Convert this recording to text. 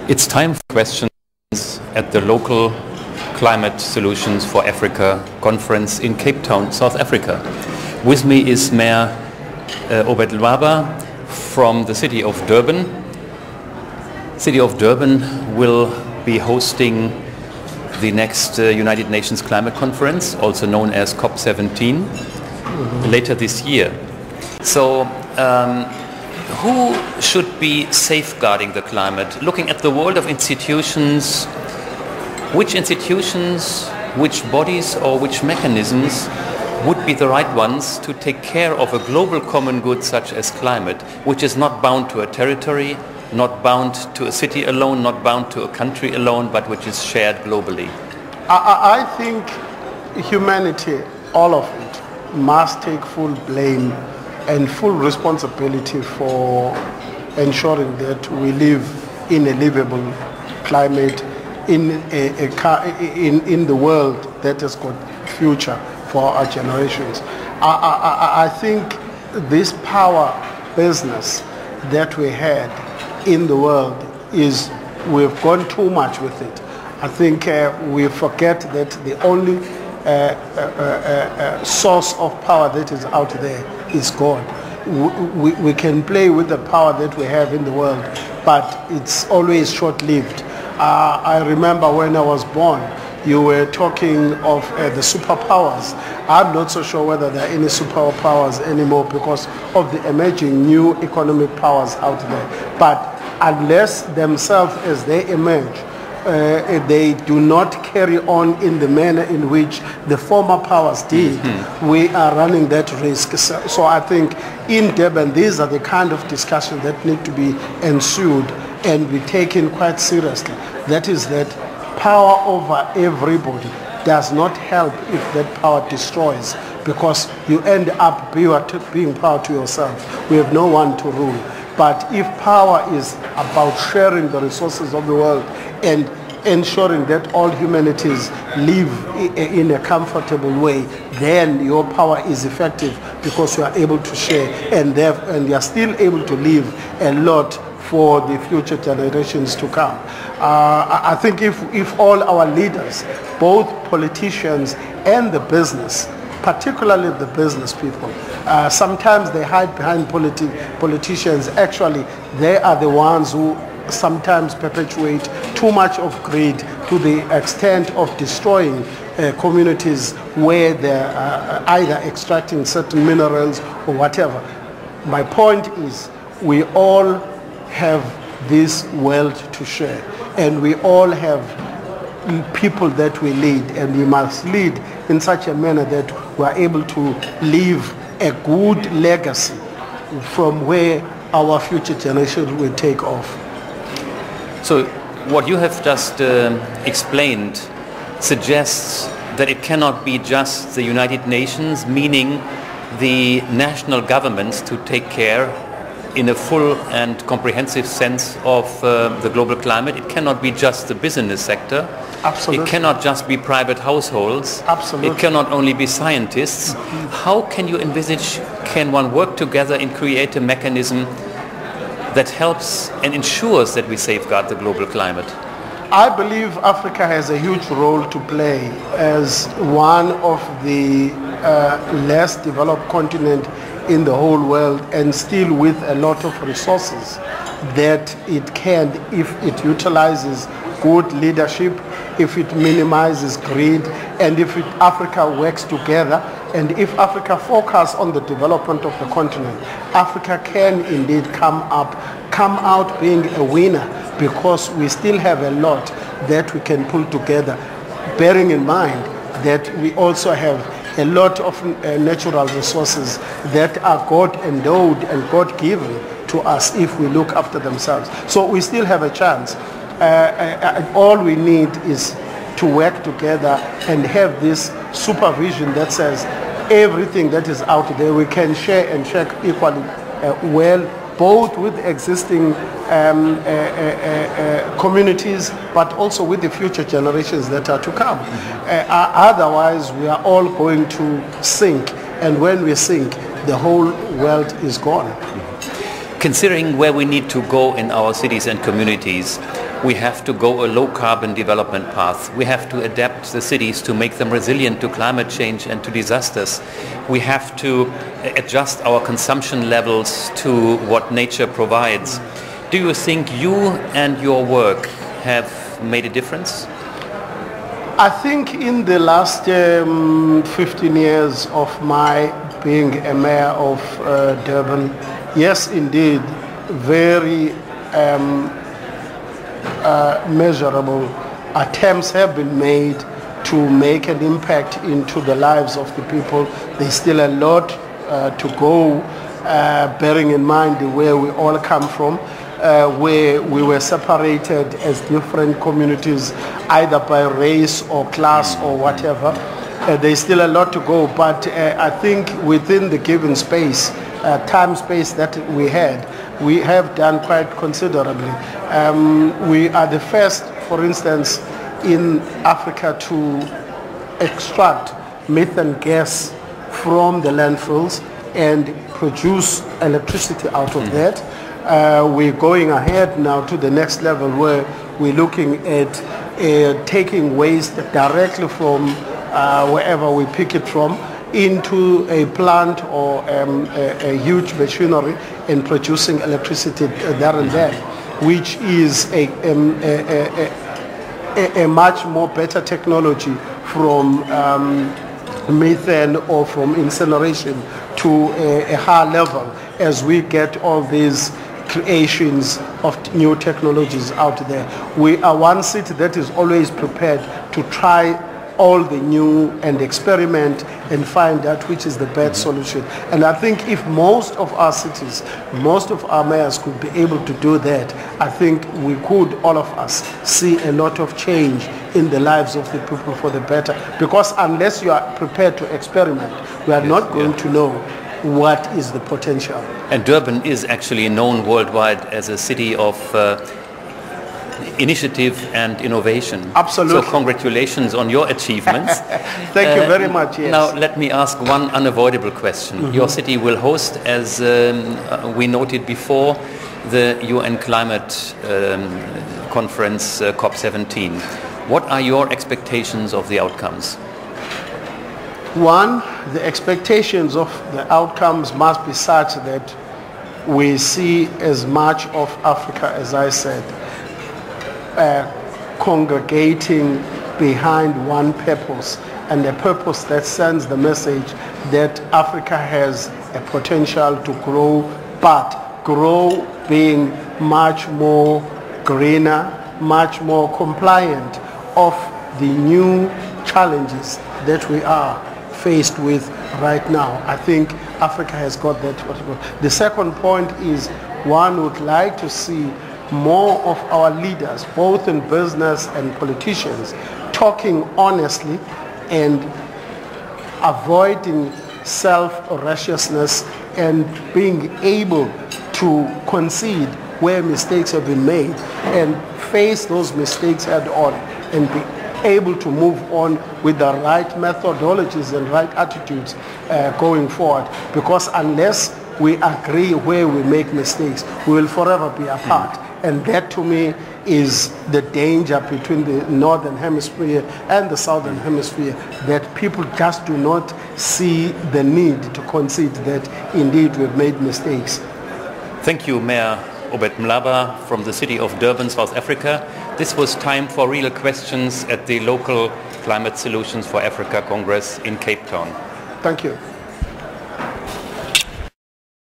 It's time for questions at the local Climate Solutions for Africa conference in Cape Town, South Africa. With me is Mayor Obed Mlaba from the city of Durban. City of Durban will be hosting the next United Nations Climate Conference, also known as COP17, later this year. So who should be safeguarding the climate? Looking at the world of institutions, which bodies or which mechanisms would be the right ones to take care of a global common good such as climate, which is not bound to a territory, not bound to a city alone, not bound to a country alone, but which is shared globally? I think humanity, all of it, must take full blame and full responsibility for ensuring that we live in a livable climate in the world that has got future for our generations. I think this power business that we had in the world is, we've gone too much with it. I think we forget that the only source of power that is out there is God. We can play with the power that we have in the world, but it's always short-lived. I remember when I was born, you were talking of the superpowers. I'm not so sure whether there are any superpowers anymore because of the emerging new economic powers out there. But unless themselves, as they emerge, they do not carry on in the manner in which the former powers did, we are running that risk. So I think in Durban, these are the kind of discussions that need to be ensued and be taken quite seriously. That is that power over everybody does not help if that power destroys, because you end up being power to yourself. We have no one to rule. But if power is about sharing the resources of the world and ensuring that all humanities live in a comfortable way, then your power is effective because you are able to share and you are still able to leave a lot for the future generations to come. I think if all our leaders, both politicians and the business, particularly the business people, sometimes they hide behind politicians. Actually, they are the ones who sometimes perpetuate too much of greed to the extent of destroying communities where they're either extracting certain minerals or whatever. My point is, we all have this world to share, and we all have people that we lead, and we must lead in such a manner that we are able to leave a good legacy from where our future generations will take off. So what you have just explained suggests that it cannot be just the United Nations, meaning the national governments, to take care in a full and comprehensive sense of the global climate. It cannot be just the business sector. Absolutely. It cannot just be private households. Absolutely. It cannot only be scientists. How can you envisage, can one work together and create a mechanism that helps and ensures that we safeguard the global climate? I believe Africa has a huge role to play as one of the less developed continents in the whole world, and still with a lot of resources that it can, if it utilizes good leadership, if it minimizes greed, and if Africa works together, and if Africa focuses on the development of the continent, Africa can indeed come out being a winner, because we still have a lot that we can pull together, bearing in mind that we also have a lot of natural resources that are God-endowed and God-given to us if we look after themselves. So we still have a chance. All we need is to work together and have this supervision that says everything that is out there we can share and share equally well, both with existing communities, but also with the future generations that are to come. Otherwise, we are all going to sink, and when we sink, the whole world is gone. Considering where we need to go in our cities and communities, We have to go a low-carbon development path. We have to adapt the cities to make them resilient to climate change and to disasters. We have to adjust our consumption levels to what nature provides. Do you think you and your work have made a difference? I think in the last 15 years of my being a mayor of Durban, yes, indeed, very measurable attempts have been made to make an impact into the lives of the people. There's still a lot to go, bearing in mind where we all come from, where we were separated as different communities, either by race or class or whatever. There's still a lot to go, but I think within the given space, time space that we have done quite considerably. We are the first, for instance, in Africa to extract methane gas from the landfills and produce electricity out of that. We're going ahead now to the next level where we're looking at taking waste directly from wherever we pick it from into a plant or a huge machinery and producing electricity there and then, which is a much more better technology from methane or from incineration to a higher level as we get all these creations of new technologies out there. We are one city that is always prepared to try all the new and experiment and find out which is the best solution. And I think if most of our cities, most of our mayors could be able to do that, I think we could, all of us, see a lot of change in the lives of the people for the better. Because unless you are prepared to experiment, we are not going to know what is the potential. And Durban is actually known worldwide as a city of initiative and innovation. Absolutely. So congratulations on your achievements. Thank you very much. Yes. Now let me ask one unavoidable question. Your city will host, as we noted before, the UN Climate Conference COP17. What are your expectations of the outcomes? One, the expectations of the outcomes must be such that we see as much of Africa, as I said, congregating behind one purpose, and a purpose that sends the message that Africa has a potential to grow, but grow being much more greener, much more compliant of the new challenges that we are faced with right now. I think Africa has got that. The second point is one would like to see more of our leaders, both in business and politicians, talking honestly and avoiding self-righteousness and being able to concede where mistakes have been made and face those mistakes head on and be able to move on with the right methodologies and right attitudes going forward. Because unless we agree where we make mistakes, we will forever be apart. And that to me is the danger between the northern hemisphere and the southern hemisphere, that people just do not see the need to concede that indeed we've made mistakes. Thank you, Mayor Obed Mlaba from the city of Durban, South Africa. This was Time for Real Questions at the local Climate Solutions for Africa Congress in Cape Town. Thank you.